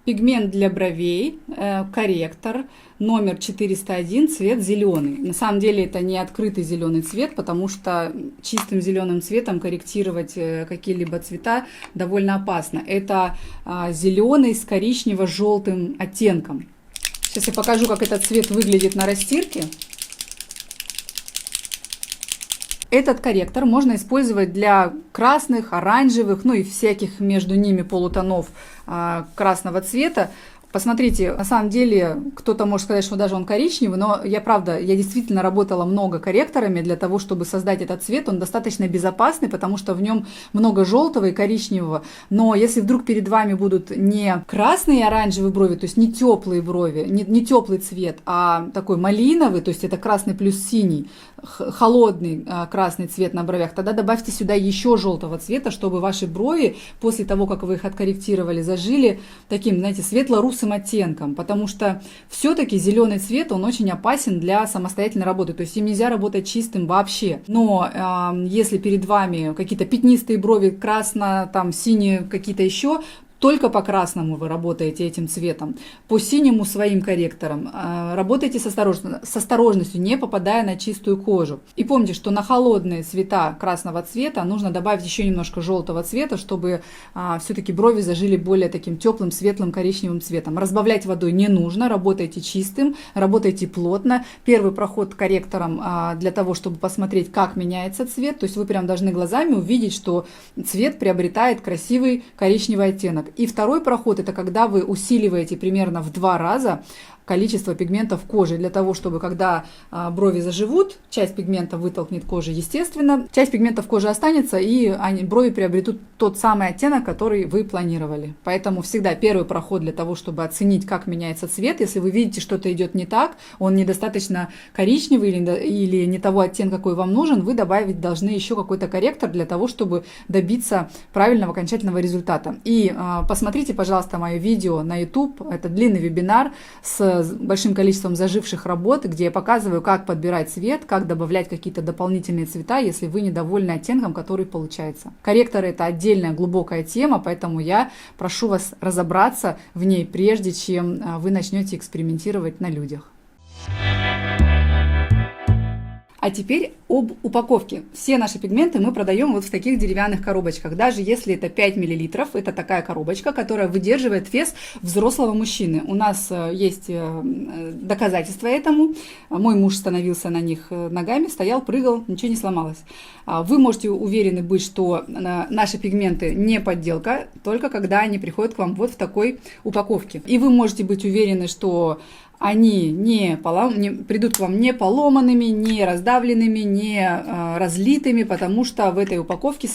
Пигмент для бровей, корректор, номер 401, цвет зеленый. На самом деле это не открытый зеленый цвет, потому что чистым зеленым цветом корректировать какие-либо цвета довольно опасно. Это зеленый с коричнево-желтым оттенком. Сейчас я покажу, как этот цвет выглядит на растирке. Этот корректор можно использовать для красных, оранжевых, ну и всяких между ними полутонов красного цвета. Посмотрите, на самом деле, кто-то может сказать, что даже он коричневый, но я действительно работала много корректорами для того, чтобы создать этот цвет. Он достаточно безопасный, потому что в нем много желтого и коричневого. Но если вдруг перед вами будут не красные и оранжевые брови, то есть не теплые брови, не теплый цвет, а такой малиновый, то есть это красный плюс синий, холодный красный цвет на бровях, тогда добавьте сюда еще желтого цвета, чтобы ваши брови после того, как вы их откорректировали, зажили таким, знаете, светло-русым оттенком, потому что все-таки зеленый цвет, он очень опасен для самостоятельной работы, то есть им нельзя работать чистым вообще. Но если перед вами какие-то пятнистые брови, красно, там, синие какие-то еще, только по красному вы работаете этим цветом, по синему своим корректором. Работайте с осторожностью, не попадая на чистую кожу. И помните, что на холодные цвета красного цвета нужно добавить еще немножко желтого цвета, чтобы все-таки брови зажили более таким теплым, светлым, коричневым цветом. Разбавлять водой не нужно, работайте чистым, работайте плотно. Первый проход корректором для того, чтобы посмотреть, как меняется цвет. То есть вы прям должны глазами увидеть, что цвет приобретает красивый коричневый оттенок. И второй проход – это когда вы усиливаете примерно в 2 раза количество пигментов кожи, для того, чтобы когда брови заживут, часть пигмента вытолкнет кожи, естественно, часть пигментов кожи останется, и брови приобретут тот самый оттенок, который вы планировали. Поэтому всегда первый проход для того, чтобы оценить, как меняется цвет. Если вы видите, что-то идет не так, он недостаточно коричневый или не того оттенка, какой вам нужен, вы добавить должны еще какой-то корректор для того, чтобы добиться правильного окончательного результата. И посмотрите, пожалуйста, мое видео на YouTube. Это длинный вебинар с большим количеством заживших работ, где я показываю, как подбирать цвет, как добавлять какие-то дополнительные цвета, если вы недовольны оттенком, который получается. Корректоры – это отдельная глубокая тема, поэтому я прошу вас разобраться в ней, прежде чем вы начнете экспериментировать на людях. А теперь об упаковке. Все наши пигменты мы продаем вот в таких деревянных коробочках. Даже если это 5 мл, это такая коробочка, которая выдерживает вес взрослого мужчины. У нас есть доказательства этому. Мой муж становился на них ногами, стоял, прыгал, ничего не сломалось. Вы можете уверены быть, что наши пигменты не подделка, только когда они приходят к вам вот в такой упаковке. И вы можете быть уверены, что они придут к вам не поломанными, не раздавленными, не разлитыми, потому что в этой упаковке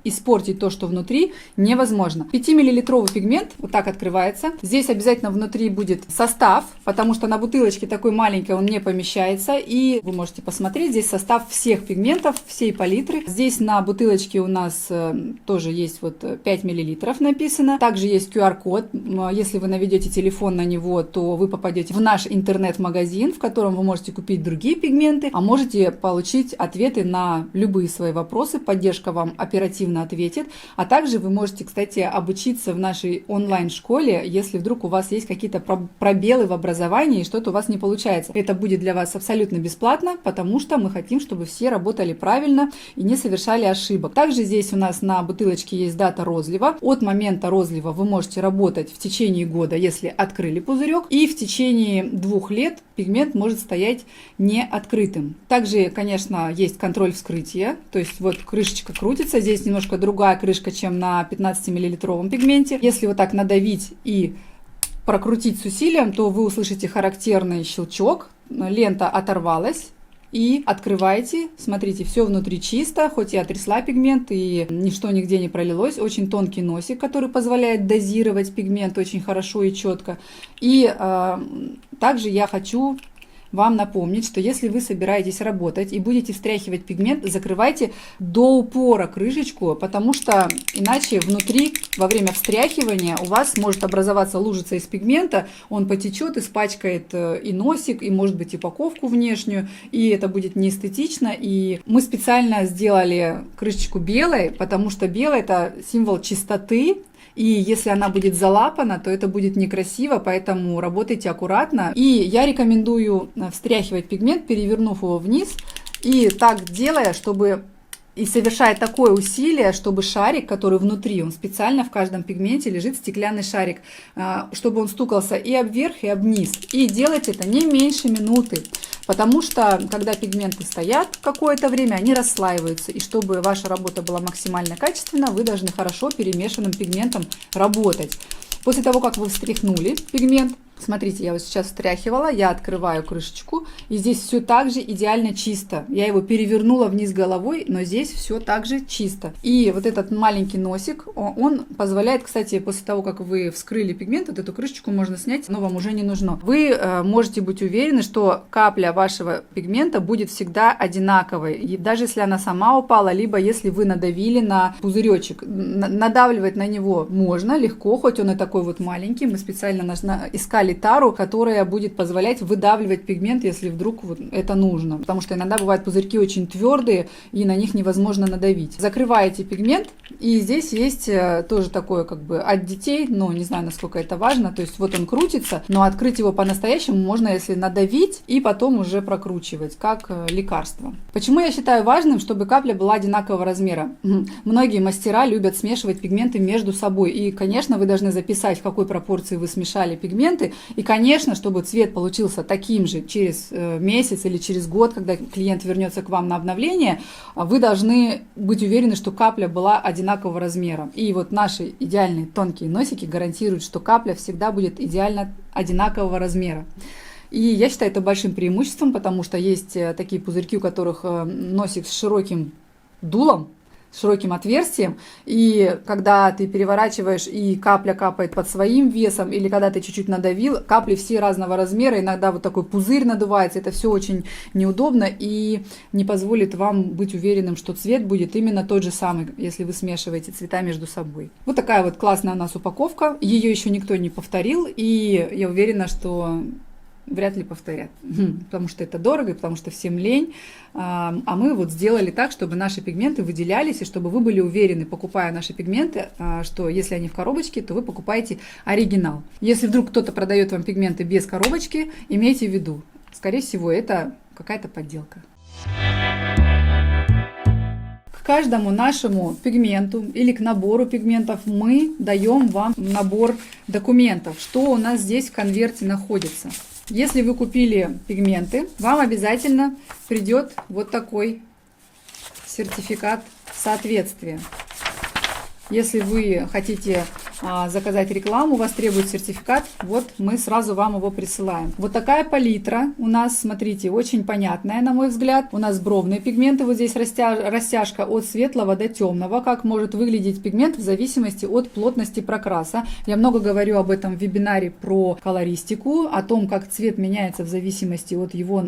испортить то, что внутри, невозможно. 5-миллилитровый пигмент вот так открывается. Здесь обязательно внутри будет состав, потому что на бутылочке такой маленькой он не помещается. И вы можете посмотреть, здесь состав всех пигментов, всей палитры. Здесь на бутылочке у нас тоже есть вот 5 миллилитров написано. Также есть QR-код. Если вы наведете телефон на него, то вы попадете в наш интернет-магазин, в котором вы можете купить другие пигменты, а можете получить ответы на любые свои вопросы. Поддержка вам оперативно ответит. А также вы можете, кстати, обучиться в нашей онлайн-школе, если вдруг у вас есть какие-то пробелы в образовании и что-то у вас не получается. Это будет для вас абсолютно бесплатно, потому что мы хотим, чтобы все работали правильно и не совершали ошибок. Также здесь у нас на бутылочке есть дата розлива. От момента розлива вы можете работать в течение года, если открыли пузырек, и в течение 2 лет пигмент может стоять не открытым. Также, конечно, есть контроль вскрытия, то есть вот крышечка крутится, здесь немножко другая крышка, чем на 15-миллилитровом пигменте. Если вот так надавить и прокрутить с усилием, то вы услышите характерный щелчок, лента оторвалась. И открываете, смотрите, все внутри чисто, хоть я трясла пигмент и ничто нигде не пролилось. Очень тонкий носик, который позволяет дозировать пигмент очень хорошо и четко. И также я хочу вам напомнить, что если вы собираетесь работать и будете встряхивать пигмент, закрывайте до упора крышечку, потому что иначе внутри во время встряхивания у вас может образоваться лужица из пигмента, он потечет, испачкает и носик, и может быть и упаковку внешнюю, и это будет неэстетично. И мы специально сделали крышечку белой, потому что белый – это символ чистоты. И если она будет залапана, то это будет некрасиво, поэтому работайте аккуратно. И я рекомендую встряхивать пигмент, перевернув его вниз, и так делая, чтобы... И совершая такое усилие, чтобы шарик, который внутри, он специально в каждом пигменте лежит стеклянный шарик, чтобы он стукался и об верх, и об низ. И делать это не меньше минуты, потому что, когда пигменты стоят какое-то время, они расслаиваются. И чтобы ваша работа была максимально качественна, вы должны хорошо перемешанным пигментом работать. После того, как вы встряхнули пигмент, смотрите, я вот сейчас встряхивала, я открываю крышечку, и здесь все так же идеально чисто. Я его перевернула вниз головой, но здесь все так же чисто. И вот этот маленький носик, он позволяет, кстати, после того, как вы вскрыли пигмент, вот эту крышечку можно снять, но вам уже не нужно. Вы можете быть уверены, что капля вашего пигмента будет всегда одинаковой. И даже если она сама упала, либо если вы надавили на пузыречек. Надавливать на него можно легко, хоть он и такой вот маленький. Мы специально искали тару, которая будет позволять выдавливать пигмент, если вдруг вот это нужно. Потому что иногда бывают пузырьки очень твердые, и на них невозможно надавить. Закрываете пигмент, и здесь есть тоже такое как бы от детей, но не знаю, насколько это важно. То есть вот он крутится, но открыть его по-настоящему можно, если надавить, и потом уже прокручивать, как лекарство. Почему я считаю важным, чтобы капля была одинакового размера? Многие мастера любят смешивать пигменты между собой. И, конечно, вы должны записать, в какой пропорции вы смешали пигменты. И, конечно, чтобы цвет получился таким же через месяц или через год, когда клиент вернется к вам на обновление, вы должны быть уверены, что капля была одинакового размера. И вот наши идеальные тонкие носики гарантируют, что капля всегда будет идеально одинакового размера. И я считаю это большим преимуществом, потому что есть такие пузырьки, у которых носик с широким дулом, с широким отверстием, и когда ты переворачиваешь, и капля капает под своим весом, или когда ты чуть-чуть надавил, капли все разного размера, иногда вот такой пузырь надувается, это все очень неудобно и не позволит вам быть уверенным, что цвет будет именно тот же самый, если вы смешиваете цвета между собой. Вот такая вот классная у нас упаковка, ее еще никто не повторил, и я уверена, что вряд ли повторят, потому что это дорого, и потому что всем лень. А мы вот сделали так, чтобы наши пигменты выделялись, и чтобы вы были уверены, покупая наши пигменты, что если они в коробочке, то вы покупаете оригинал. Если вдруг кто-то продает вам пигменты без коробочки, имейте в виду, скорее всего, это какая-то подделка. К каждому нашему пигменту или к набору пигментов мы даем вам набор документов, что у нас здесь в конверте находится. Если вы купили пигменты, вам обязательно придет вот такой сертификат соответствия. Если вы хотите заказать рекламу, вас требует сертификат, вот мы сразу вам его присылаем. Вот такая палитра у нас, смотрите, очень понятная, на мой взгляд. У нас бровные пигменты, вот здесь растяжка от светлого до темного, как может выглядеть пигмент в зависимости от плотности прокраса. Я много говорю об этом в вебинаре про колористику, о том, как цвет меняется в зависимости от его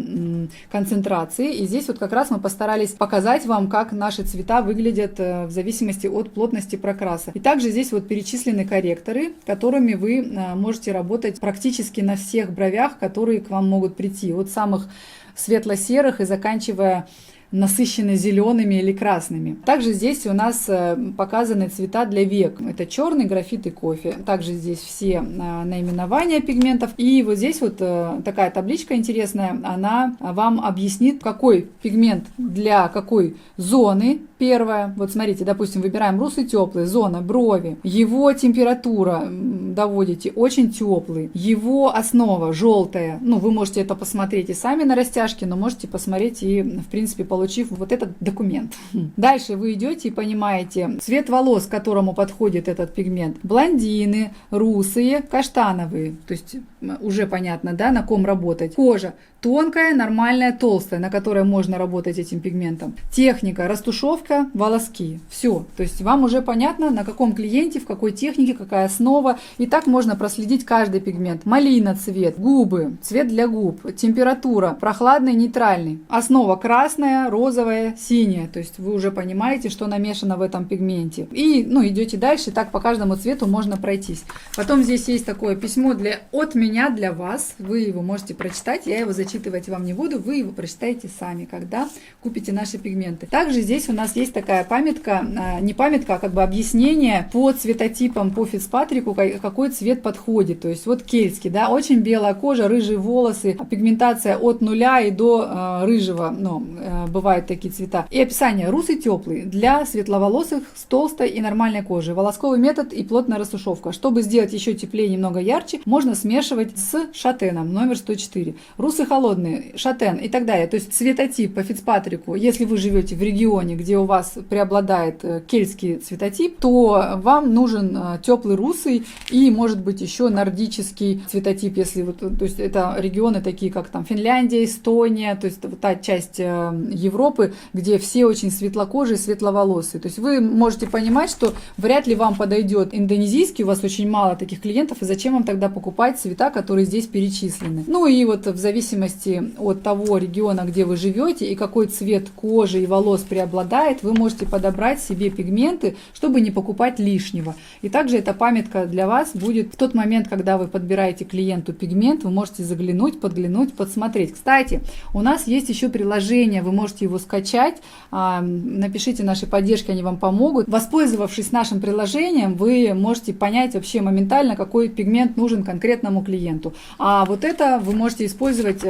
концентрации. И здесь вот как раз мы постарались показать вам, как наши цвета выглядят в зависимости от плотности прокраса. И также здесь вот перечислены корректоры, которыми вы можете работать практически на всех бровях, которые к вам могут прийти. От самых светло-серых и заканчивая насыщенно зелеными или красными. Также здесь у нас показаны цвета для век. Это черный, графит и кофе. Также здесь все наименования пигментов. И вот здесь вот такая табличка интересная. Она вам объяснит, какой пигмент для какой зоны. Первое. Вот смотрите, допустим, выбираем русый теплый, зона, брови. Его температура доводите очень теплый. Его основа желтая. Ну, вы можете это посмотреть и сами на растяжке, но можете посмотреть и, в принципе, получив вот этот документ. Дальше вы идете и понимаете цвет волос, к которому подходит этот пигмент. Блондины, русые, каштановые. То есть уже понятно, да, на ком работать. Кожа тонкая, нормальная, толстая, на которой можно работать этим пигментом. Техника, растушевка, волоски. Все. То есть вам уже понятно, на каком клиенте, в какой технике, какая основа. И так можно проследить каждый пигмент. Малина цвет, губы, цвет для губ, температура, прохладный, нейтральный. Основа красная, розовая, синяя. То есть вы уже понимаете, что намешано в этом пигменте. И идете дальше, так по каждому цвету можно пройтись. Потом здесь есть такое письмо от меня для вас. Вы его можете прочитать. Я его зачитываю зачитывать вам не буду, вы его прочитаете сами, когда купите наши пигменты. Также здесь у нас есть такая памятка, не памятка, а как бы объяснение по цветотипам, по Фицпатрику, какой цвет подходит. То есть вот кельтский, да, очень белая кожа, рыжие волосы, пигментация от 0 и до рыжего, но бывают такие цвета. И описание: русый теплый для светловолосых с толстой и нормальной кожей, волосковый метод и плотная рассушевка. Чтобы сделать еще теплее, немного ярче, можно смешивать с шатеном номер 104. Русый холодный, шатен и так далее. То есть цветотип по Фицпатрику, если вы живете в регионе, где у вас преобладает кельтский цветотип, то вам нужен теплый русый и, может быть, еще нордический цветотип, если вот, то есть это регионы такие, как там Финляндия, Эстония, то есть та часть Европы, где все очень светлокожие, светловолосые. То есть вы можете понимать, что вряд ли вам подойдет индонезийский, у вас очень мало таких клиентов, и зачем вам тогда покупать цвета, которые здесь перечислены. Ну и вот в зависимости от того региона, где вы живете и какой цвет кожи и волос преобладает, вы можете подобрать себе пигменты, чтобы не покупать лишнего. И также эта памятка для вас будет в тот момент, когда вы подбираете клиенту пигмент, вы можете заглянуть, подглянуть, подсмотреть. Кстати, у нас есть еще приложение, вы можете его скачать, напишите нашей поддержке, они вам помогут. Воспользовавшись нашим приложением, вы можете понять вообще моментально, какой пигмент нужен конкретному клиенту. А вот это вы можете использовать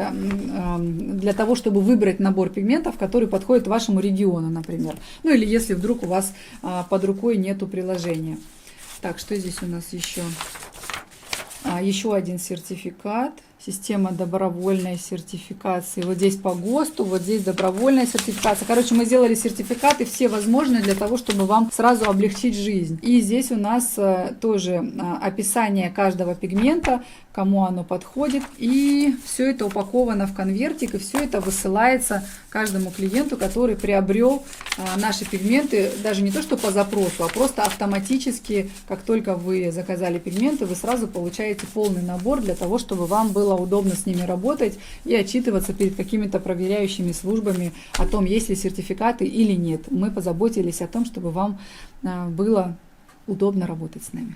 для того, чтобы выбрать набор пигментов, который подходит вашему региону, например. Ну или если вдруг у вас под рукой нету приложения. Так, что здесь у нас еще? Еще один сертификат. Система добровольной сертификации. Вот здесь по ГОСТу, вот здесь добровольная сертификация. Короче, мы сделали сертификаты все возможные для того, чтобы вам сразу облегчить жизнь. И здесь у нас тоже описание каждого пигмента, кому оно подходит. И все это упаковано в конвертик, и все это высылается каждому клиенту, который приобрел наши пигменты, даже не то что по запросу, а просто автоматически, как только вы заказали пигменты, вы сразу получаете полный набор для того, чтобы вам было удобно с ними работать и отчитываться перед какими-то проверяющими службами о том, есть ли сертификаты или нет. Мы позаботились о том, чтобы вам было удобно работать с нами.